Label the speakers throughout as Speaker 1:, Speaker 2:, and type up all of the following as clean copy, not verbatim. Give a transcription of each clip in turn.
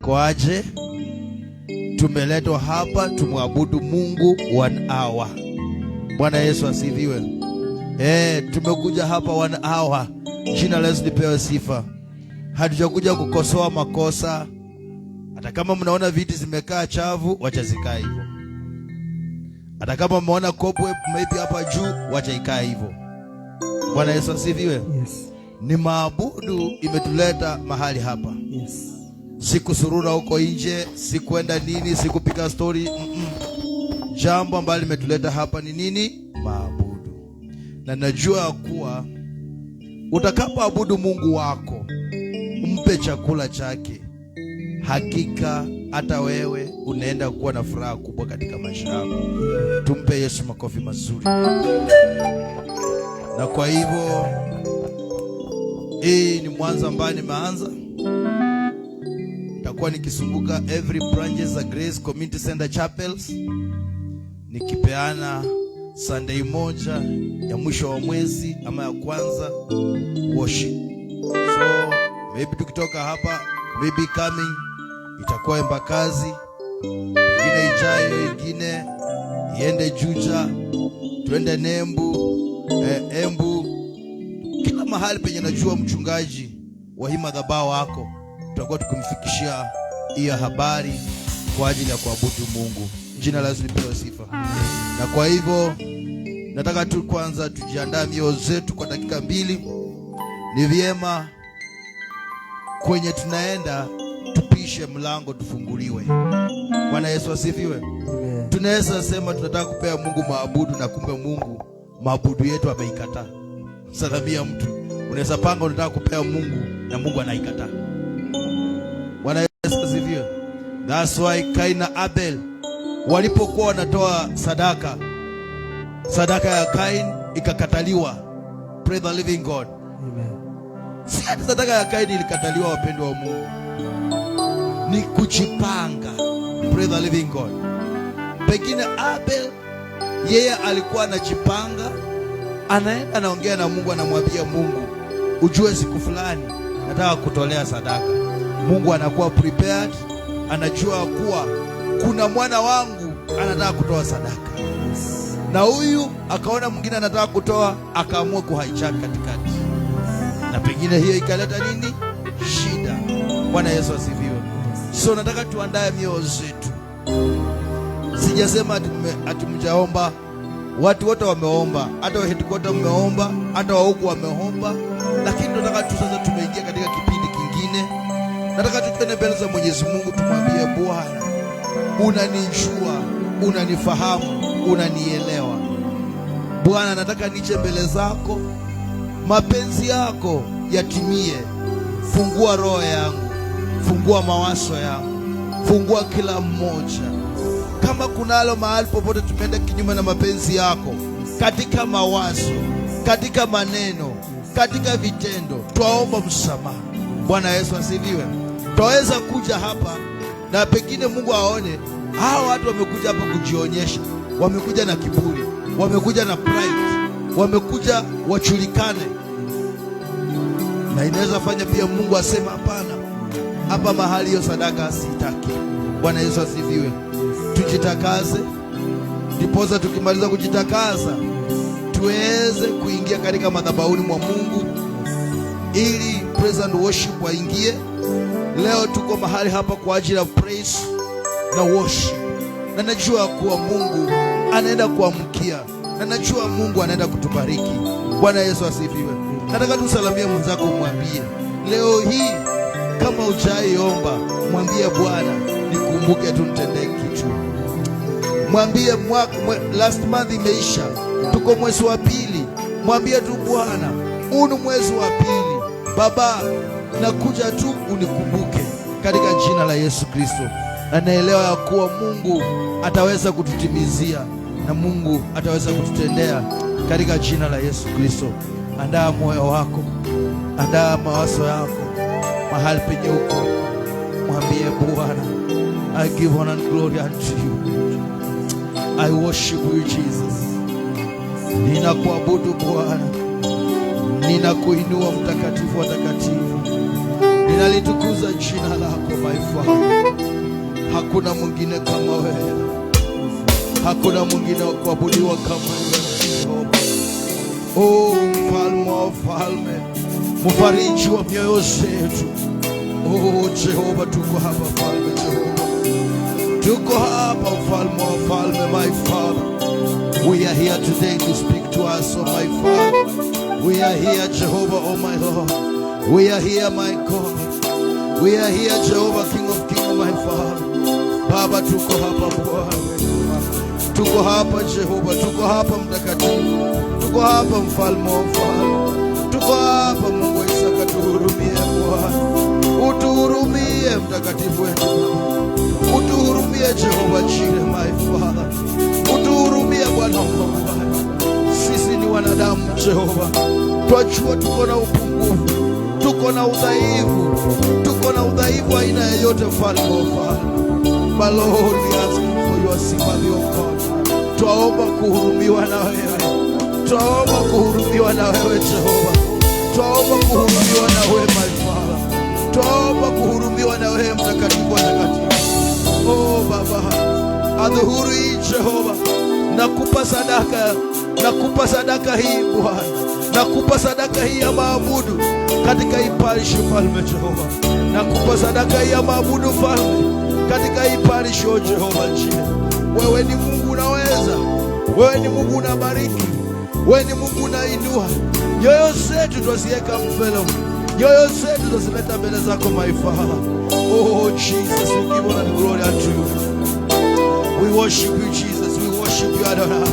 Speaker 1: Kwaje tumeletwa hapa tumwabudu Mungu 1 hour. Bwana Yesu asifiwe. Tumekuja hapa 1 hour. Jina la Yesu lipewe sifa. Hatujakuja kukosoa makosa. Hata kama mnaona viti zimekaa chavu, wacha zikae hivyo. Hata kama mmeona cobweb maybe hapa juu, wacha ikae hivyo. Bwana Yesu asifiwe.
Speaker 2: Yes.
Speaker 1: Ni maabudu imetuleta mahali hapa.
Speaker 2: Yes.
Speaker 1: Sikusurura huko nje, sikuenda nini, sikupika story. Jambo ambalo limetuleta hapa ni nini? Maabudu. Na najua kuwa utakapoabudu Mungu wako, mpe chakula chake, hakika hata wewe unaenda kuwa na furaha kubwa katika maisha yako. Tumpe Yesu makofi mazuri. Na kwa hivyo hii ni mwanzo ambao nimeanza. Nitakuwa nikisumbuka every branches za Grace Community Center Chapels, nikipeana Sunday moja ya mwisho wa mwezi ama ya kwanza worship. So maybe tukitoka hapa, maybe coming itakuwa Embakazi, ingine ijayo, ingine iende Juja, tuende Nembu, Embu, kila mahali penye najua mchungaji wa hii madhabahu wako, tutakuwa tukimfikishia hiyo habari kwa ajili ya kuabudu Mungu. Jina la Yesu lipewe sifa. Na kwa hivyo nataka tu kwanza tujiandae mioyo zetu kwa dakika 2. Ni vyema kwenye tunaenda tupishe mlango tufunguliwe. Bwana Yesu asifiwe. Tunaweza sema tunataka kupea Mungu maabudu na kumbe Mungu maabudu yetu ameikataa. Salamia mtu. Unaweza panga unataka kupea Mungu na Mungu anaikataa. Bwana Yesu asifiwe. That's why Kain na Abel walipokuwa wanatoa sadaka, sadaka ya Kain ikakataliwa. Praise the living God.
Speaker 2: Amen.
Speaker 1: Si hata sadaka ya Kain ilikataliwa, wapendwa wa Mungu. Ni kujipanga. Praise the living God. Pengine Abel yeye alikuwa anajipanga, anaenda anaongea na Mungu, anamwambia Mungu, ujue siku fulani nataka kutolea sadaka. Mungu anakuwa prepared, anajua kuwa kuna mwana wangu anataka kutoa sadaka. Na huyu akaona mwingine anataka kutoa, akaamua kuhijack katikati. Na pengine hiyo ikaleta nini? Shida. Bwana Yesu asifiwe. So nataka tuandae mioyo zetu. Sijasema ati mjaomba. Watu wote wameomba, hata wa headquarter mmeomba, hata wa huku wameomba, lakini tunataka tu sasa tumeingia katika kipindi kingine. Nataka tuende mbele za Mwenyezi Mungu tumwambie Bwana, unanijua, unanifahamu, unanielewa. Bwana, nataka nije mbele zako, mapenzi yako yatimie. Fungua roho yangu, fungua mawazo yangu, fungua kila mmoja. Kama kunalo mahali popote tumeenda kinyume na mapenzi yako, katika mawazo, katika maneno, katika vitendo, twaomba msamaha. Bwana Yesu asifiwe. Twaweza kuja hapa na pengine Mungu aone hao watu wamekuja hapa kujionyesha, wamekuja na kiburi, wamekuja na pride, wamekuja wachulikane. Na inaweza fanya pia Mungu asema hapana, hapa mahali hiyo sadaka sitaki. Bwana Yesu asifiwe. Tujitakaze, ndiposa tukimaliza kujitakaza tuweze kuingia katika madhabahuni mwa Mungu, ili praise and worship waingie. Leo tuko mahali hapa kwa ajili ya praise na worship, na najua kuwa Mungu anaenda kuamkia, na najua Mungu anaenda kutubariki. Bwana Yesu asifiwe. Nataka tusalamie mwenzako, mwambie leo hii, kama hujaiomba, mwambie Bwana, nikumbuke tu nitendee kitu. Mwambie last month imeisha, tuko mwezi wa 2. Mwambie tu Bwana, huu mwezi wa 2, Baba, nakuja tu unikumbuke katika jina la Yesu Kristo. Na naelewa ya kuwa Mungu ataweza kututimizia na Mungu ataweza kututendea katika jina la Yesu Kristo. Andaa moyo wako, andaa mawazo yako mahali penye uko. Mwambie Bwana, I give honor and glory unto you. I worship you Jesus. Ninakuabudu Bwana, ninakuinua mtakatifu wa takatifu. ninalitukuza jina lako my Father. Hakuna mwingine kama wewe, hakuna mwingine wa kuabudiwa kama wewe Jehova. Oh, mfalme wa falme, mfariji wa mioyo zetu. Oh Jehova, tuko hapa Falme Jehova, tuko hapa mfalme wa falme my Father. We are here today to speak to us, oh my Father. We are here Jehovah, oh my Lord. We are here my God. We are here Jehovah, King of Kings, my Father. Baba, tuko hapa Bwana, tuko hapa Jehova, tuko hapa mtakatifu, tuko hapa mfalme wa falme, tuko hapa Mungu wa Isaka. Tuhurumie Bwana, utuhurumie mtakatifu wetu, utuhurumie Jehova Jireh my Father, utuhurumie Bwana wa Bwana. Sisi ni wanadamu Jehova, twajua tuko na upungufu, tuko na udhaifu aina yoyote mfalme wa falme. But Lord, we ask for your sympathy, oh God. Twaomba kuhurumiwa na wewe, twaomba kuhurumiwa na wewe Jehova, twaomba kuhurumiwa na wewe my Father, twaomba kuhurumiwa na wewe mtakatifu wa takatifu. Oh Baba, adhuhuru hii Jehova, nakupa sadaka hii Bwana, nakupa sadaka hii ya maabudu katika hii parish mfalme Jehova, nakupa sadaka hii ya maabudu mfalme katika hii parish o Jehova Jireh. Wewe ni Mungu unaweza, wewe ni Mungu unabariki, wewe ni Mungu unainua. Nyoyo zetu tuziweka mbele, nyoyo zetu tuzileta mbele zako my Father. Oh Jesus, we give all the glory unto you. We worship you Jesus, we worship you Adonai.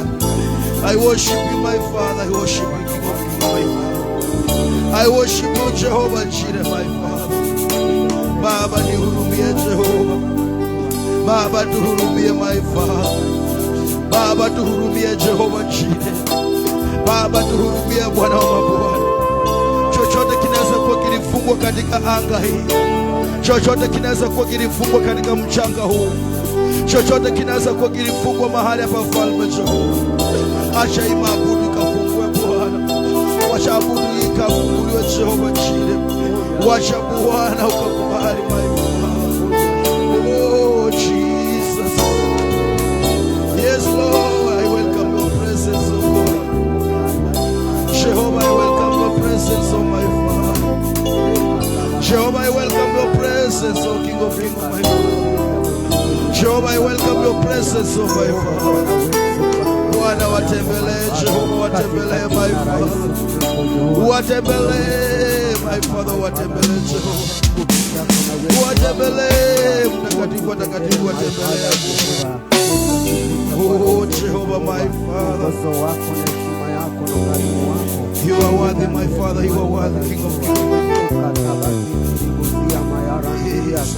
Speaker 1: I worship you my Father, I worship you King of Kings my Father. I worship you Jehovah Jireh my Father. Baba nihurumie Jehova, Baba tuhurumie my Father, Baba tuhurumie Jehova Jireh, Baba tuhurumie Bwana wa mabwana. Chochote kinaweza kuwa kilifungwa katika anga hii, chochote kinaweza kuwa kilifungwa katika mchanga huu, chochote kinaweza kuwa kilifungwa mahali hapa mfalme Jehova. Acha hii maabudu ikafungue Bwana, wacha abudu ikafunguliwe Jehova Jireh, wacha Bwana ukakubali my Father. Oh Jesus, yes Lord, I welcome your presence, oh God. Jehovah, I welcome your presence, oh my Father. Jehovah, I welcome your presence, oh King of Kings, my Father. Jehovah, I welcome your presence, oh my Father. Bwana watembelee Jehova, watembelee my Father, watembelee my Father, watembelee Jehova, watembelee mtakatifu watakatifu, watembelee oh Jehova my Father. You are worthy my Father, you are worthy King of Kings. Yes,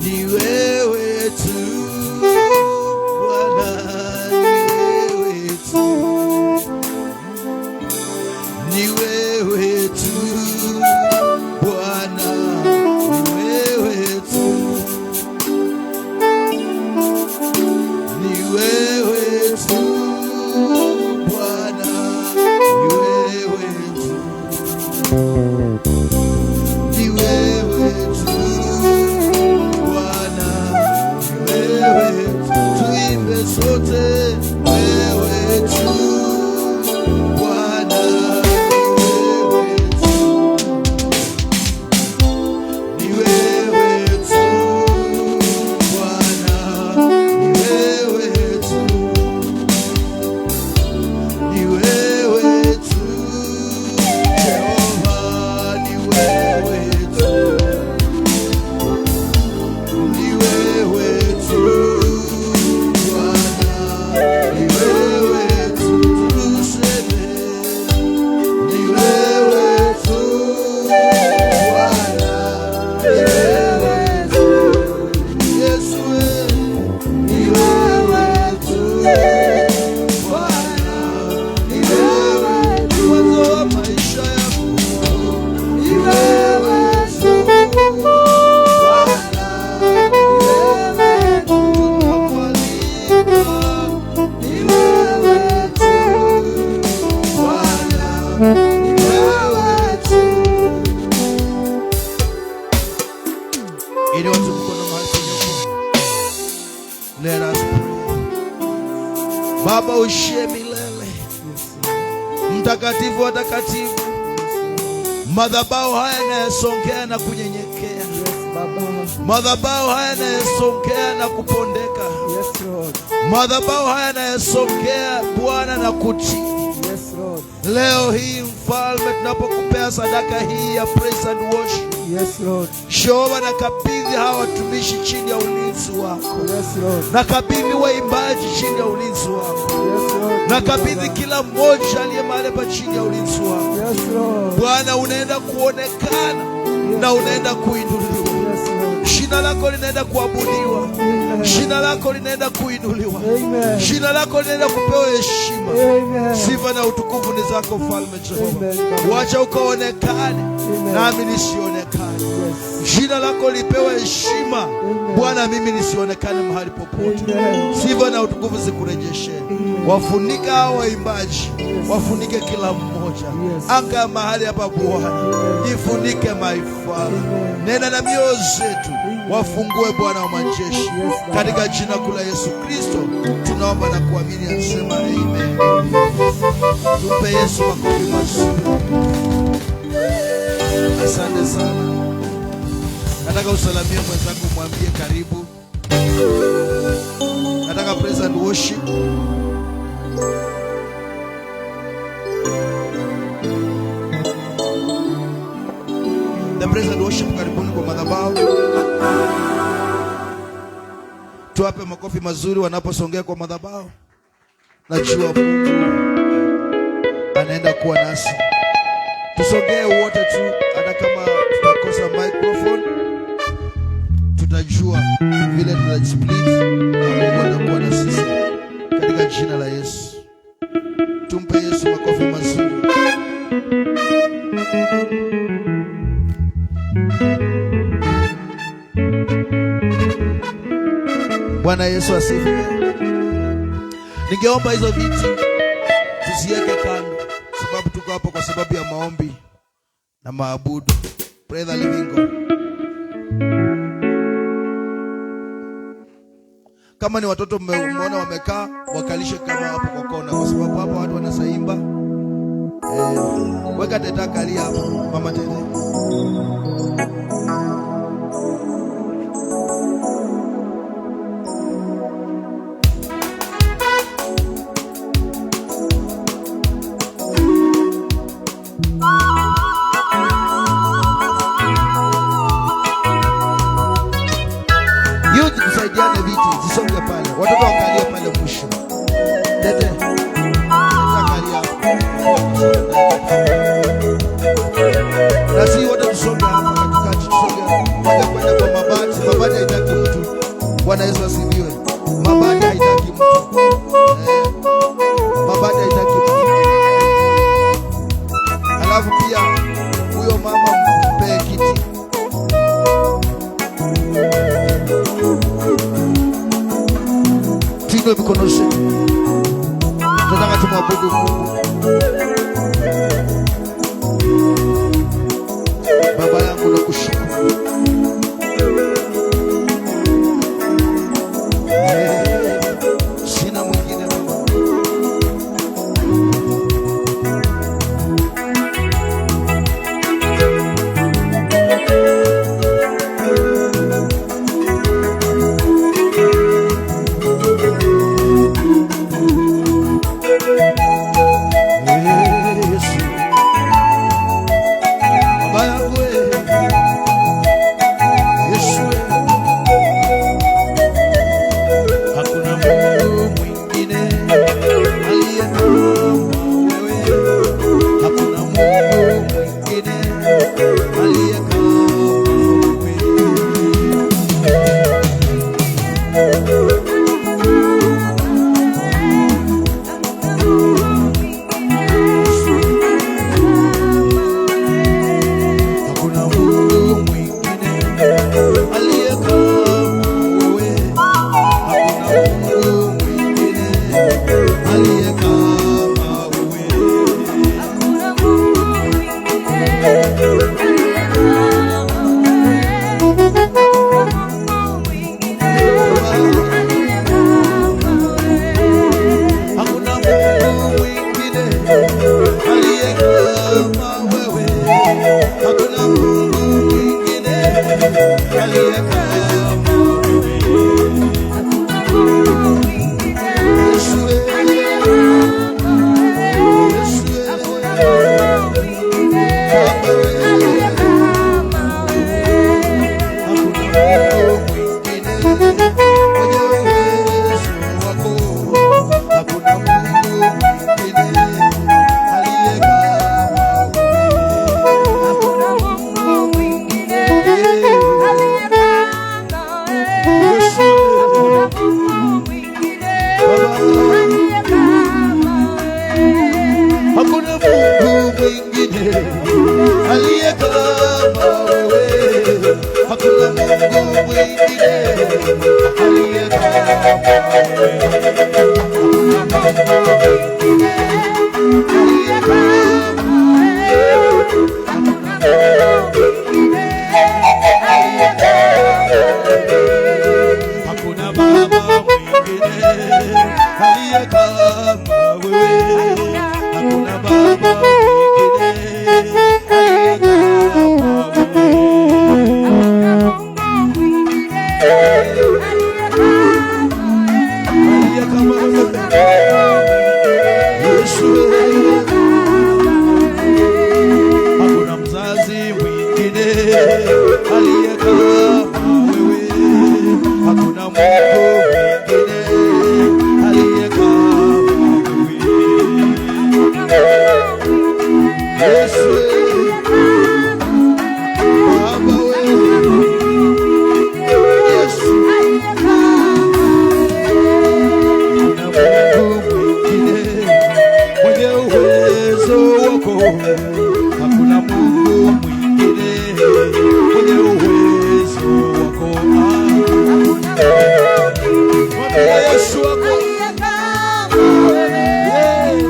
Speaker 1: ni wewe tu Bwana, ni wewe tu Bwana, ni wewe tu, ni wewe tu Bwana, ni wewe tu, ni wewe tu Bwana, ni wewe tu. Tuimbe sote, wewe tu Bwana, ni wewe wewe tu. Ili watu mkono mahali penye. Let us pray. Baba uishie milele, mtakatifu wa takatifu, madhabahu haya yanayosongea na kunyenyekea, madhabahu haya yanayosongea na kupondeka, madhabahu haya yanayosongea Bwana na kutii. Leo hii Mfalme, tunapokupea sadaka hii ya praise and worship, Jehova, nakabidhi hawa watumishi chini ya ulinzi wako. Nakabidhi waimbaji chini ya ulinzi wako. Nakabidhi kila mmoja aliye mahali pa chini ya ulinzi wako. Bwana, unaenda kuonekana na unaenda kuinuliwa. Jina lako linaenda kuabudiwa. Jina lako linaenda kuinuliwa. Jina lako linaenda kupewa heshima. Sifa na utukufu ni zako Mfalme Jehova. Wacha ukaonekane nami nisionekane. Jina lako lipewe heshima Bwana, mimi nisionekane mahali popote. Sifa na utukufu zikurejeshe. Wafunika hao waimbaji, wafunike kila mmoja. Anga mahali hapa Bwana, ifunike maifara. Nena na mioyo zetu, wafungue Bwana wa majeshi. Katika jina kula Yesu Kristo tunaomba na kuamini, anasema amen. Tumpe Yesu makofi mazuri. Asante sana. Nataka usalamie mwenzako, mwambie karibu. Nataka praise and worship. The praise and worship, karibuni kwa madhabahu. Tuwape makofi mazuri wanaposongea kwa madhabahu. Najua Mungu anaenda kuwa nasi. Tusongee wote tu, hata kama tutakosa microphone, tutajua vile tutajisplit na Mungu anakuwa na sisi. Katika jina la Yesu. Tumpe Yesu makofi mazuri. Bwana Yesu asifiwe. Ningeomba hizo viti tusiweke kando, sababu tuko hapo kwa sababu ya maombi na maabudu. Pray the living God. Kama ni watoto mmeona wamekaa, wakalishe kama hapo kwa kona, kwa sababu hapo watu wanasaimba. Weka teta kali hapo, mama tete. Tusaidiane viti, zisonge pale. Watoto wakalia pale mwisho. Tete. Wakalia. Nasi wote tusonge hapa katikati, tusonge. Kwenda kwa mabati. Mabati haitaki mtu. Bwana Yesu asifiwe. Mabati haitaki mtu. Mabati haitaki mtu. Alafu pia huyo mama mpe kiti. Tuinue mikono zetu. Tunataka tumwabudu Mungu. Baba yangu nakushukuru. Sina mwingine Baba. hakuna Mungu mwingine aliye kama wewe, hakuna Mungu mwingine aliye kama wewe, hakuna Baba mwingine aliye kama wewe, hakuna Baba mwingine aliye kama wewe, Yesu. Hakuna mzazi mwingine aliye kama wewe, hakuna Mungu mwingine aliye kama wewe, Yesu. Baba wewe, Yesu. Hakuna Mungu mwingine mwenye uwezo wako, hakuna Mungu mwingine mwenye uwezo wako. Mwambie Yesu wako,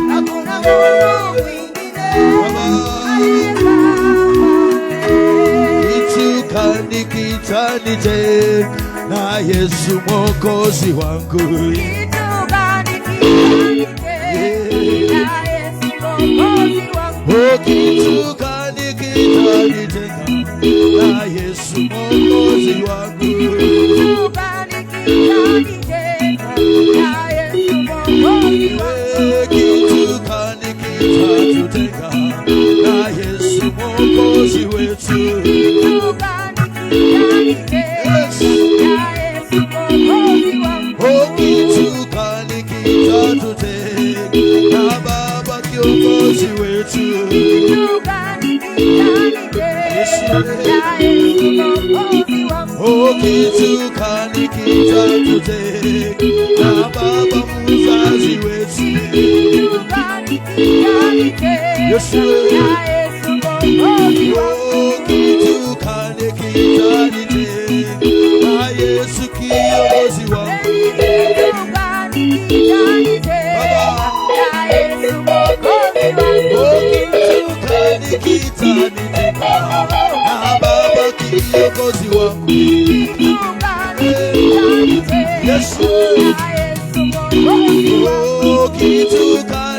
Speaker 1: hakuna Mungu mwingine. Nikitanite na Yesu Mwokozi wangu, nikitanite na Yesu Mwokozi wangu, nikitutenga na Yesu Mwokozi wetu, na Baba kiongozi wetu, na Baba mzazi wetu, Yesu. Na Yesu kiongozi wangu, na Baba kiongozi wangu, Yesu.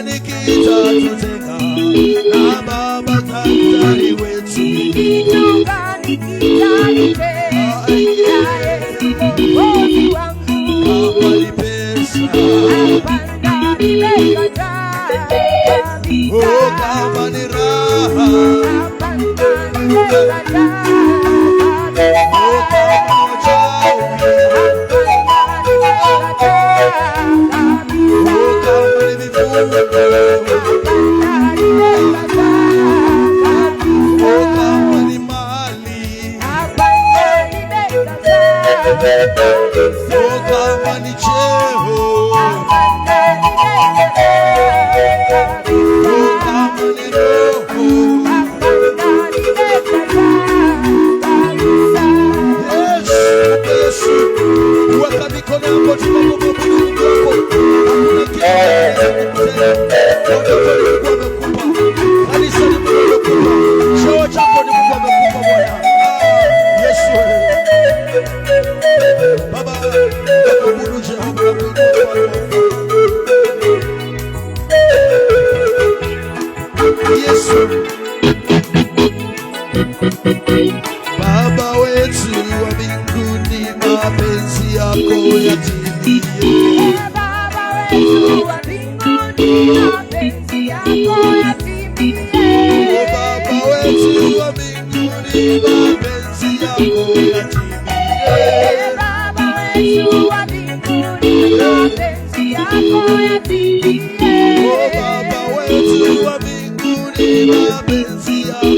Speaker 1: Nikitutenga na Baba daktari wetu, kama ni pesa, kama ni raha, kama ni kama ni cheo, kama ni roho, Yesu. Weka mikono yako tunapomwabudu Mungu wako. Hakuna kitu amekupa, kanisa ni Mungu amekupa, cheo chako ni Mungu amekupa Bwana. Yesu. Baba, tunaabudu Jehova. Yesu. Baba wetu wa mbinguni, mapenzi yako yatimie. Baba wetu wa mbinguni, mapenzi yako yatimie. Baba wetu wa mbinguni, mapenzi yako yatimie. Baba wetu wa mbinguni, mapenzi yako yatimie. Baba wetu wa mbinguni, mapenzi yako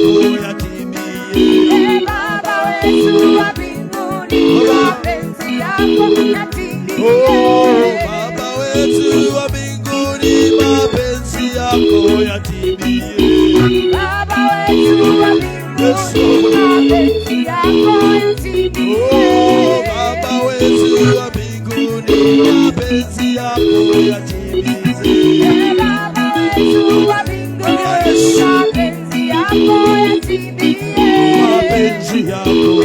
Speaker 1: yatimie. Baba wetu wa mbinguni, mapenzi yako yatimie. Baba wetu wa mbinguni, mapenzi yako yatimie. yatimie.
Speaker 2: Baba wetu wa mbinguni, mapenzi yako yatimie.
Speaker 1: Baba wetu wa mbinguni, mapenzi yako yatimize.
Speaker 2: Baba wetu wa mbinguni, mapenzi yako yatimie.
Speaker 1: Mapenzi yako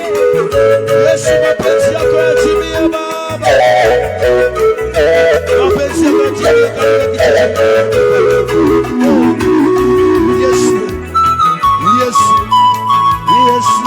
Speaker 1: Yesu, mapenzi yako yatimie Baba. Mapenzi yako yatimie katika Yesu. Yesu. Yesu.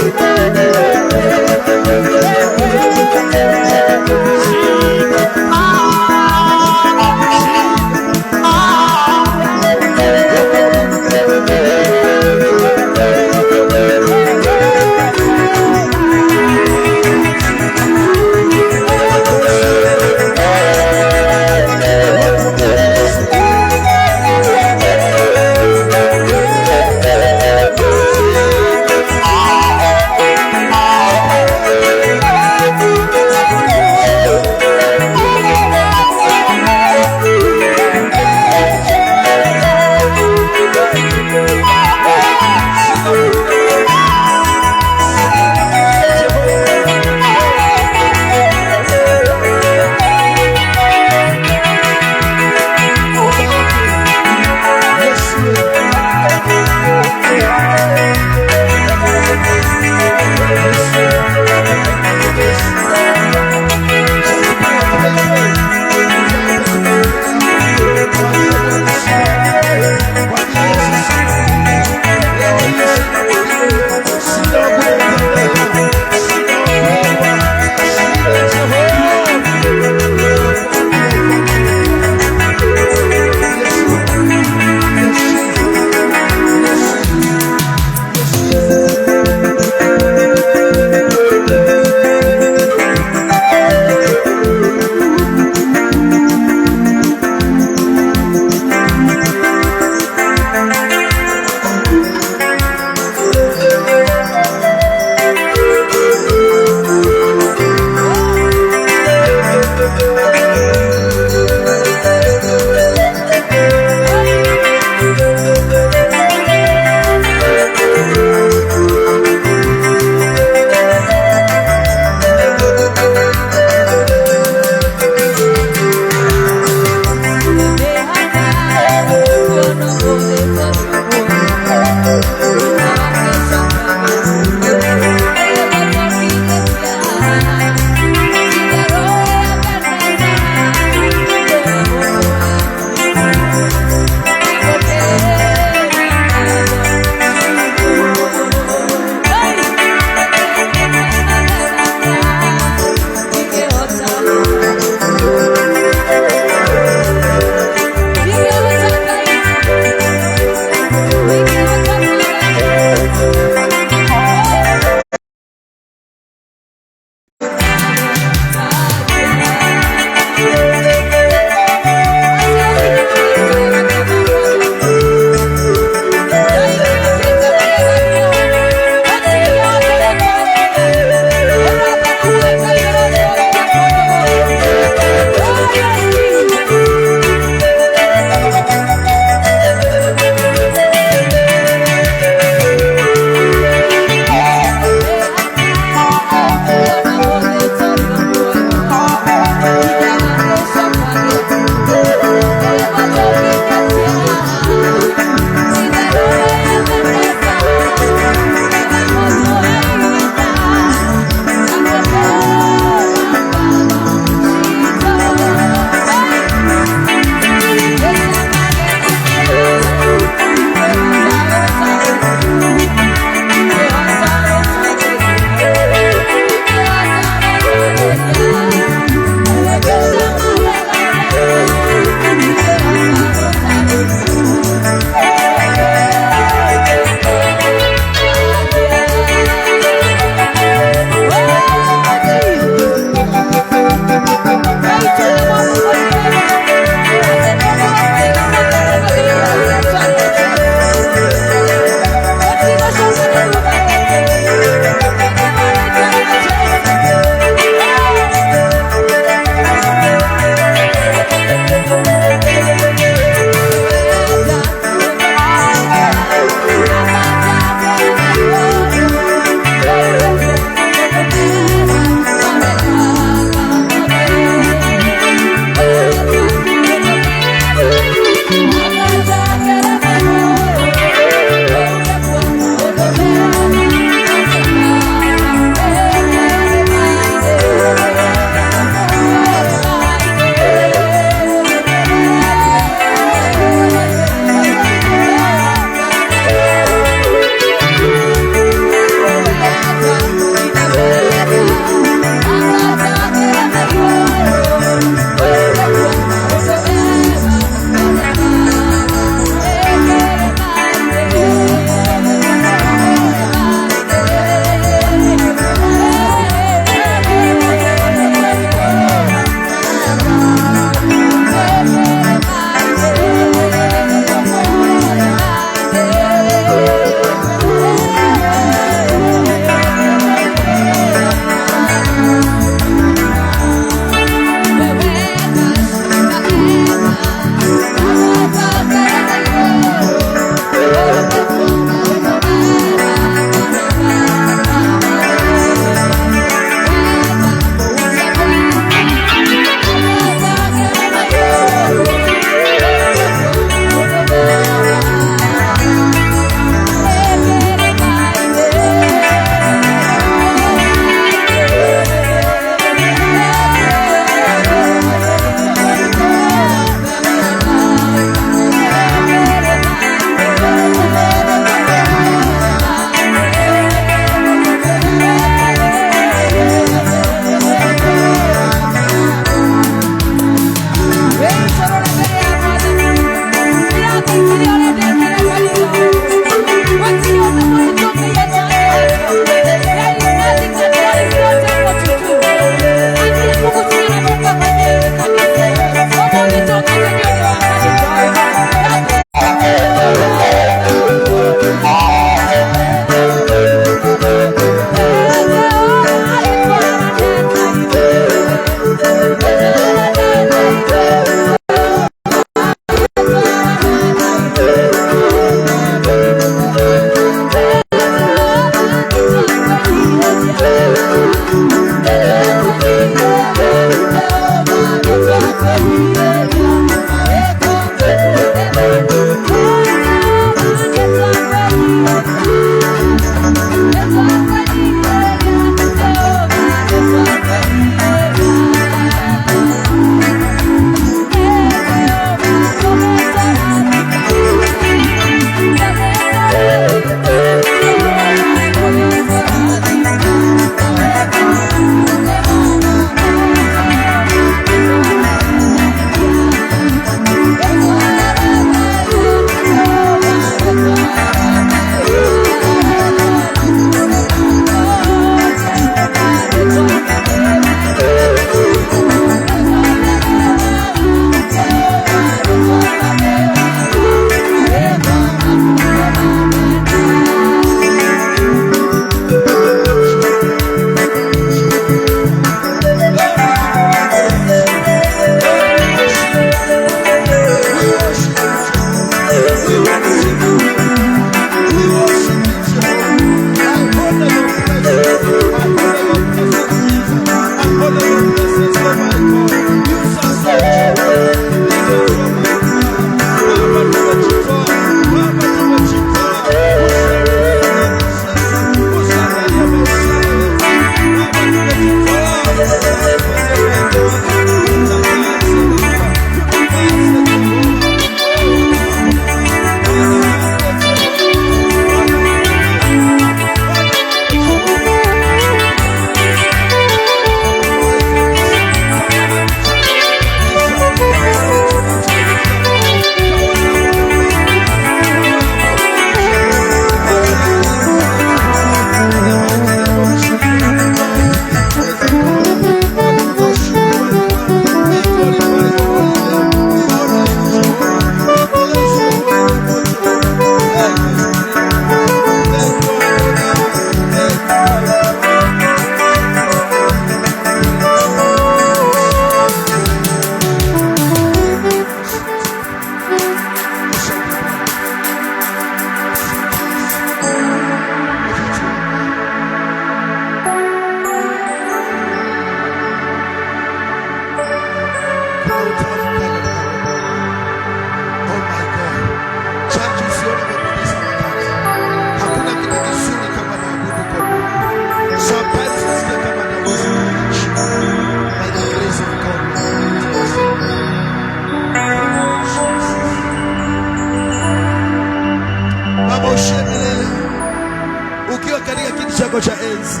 Speaker 1: chako cha enzi.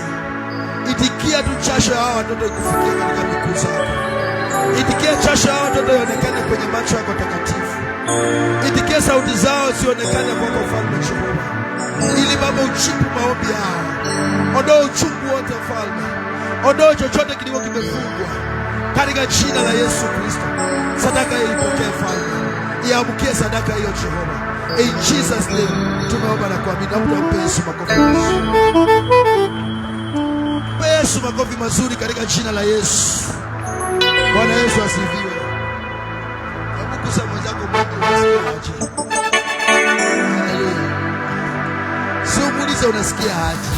Speaker 1: Itikia tu jasho ya hawa watoto ikufikia katika miguu zako. Itikia jasho ya hawa watoto ionekane kwenye macho yako takatifu. Itikia sauti zao zionekane kwako Mfalme Jehova, ili Baba ujibu maombi yao. Ondoa uchungu wote Mfalme, ondoa chochote kilikuwa kimefungwa katika jina la Yesu Kristo. Sadaka hii ipokee Mfalme, iamukie sadaka hiyo Jehova. In Jesus name tumeomba na kuamini. Na mtu Yesu makofi mazuri. Mpe Yesu makofi mazuri katika jina la Yesu. Bwana Yesu asifiwe. Hebu kusa mwenzako unasikia aje? Haleluya. Sio muulize unasikia aje.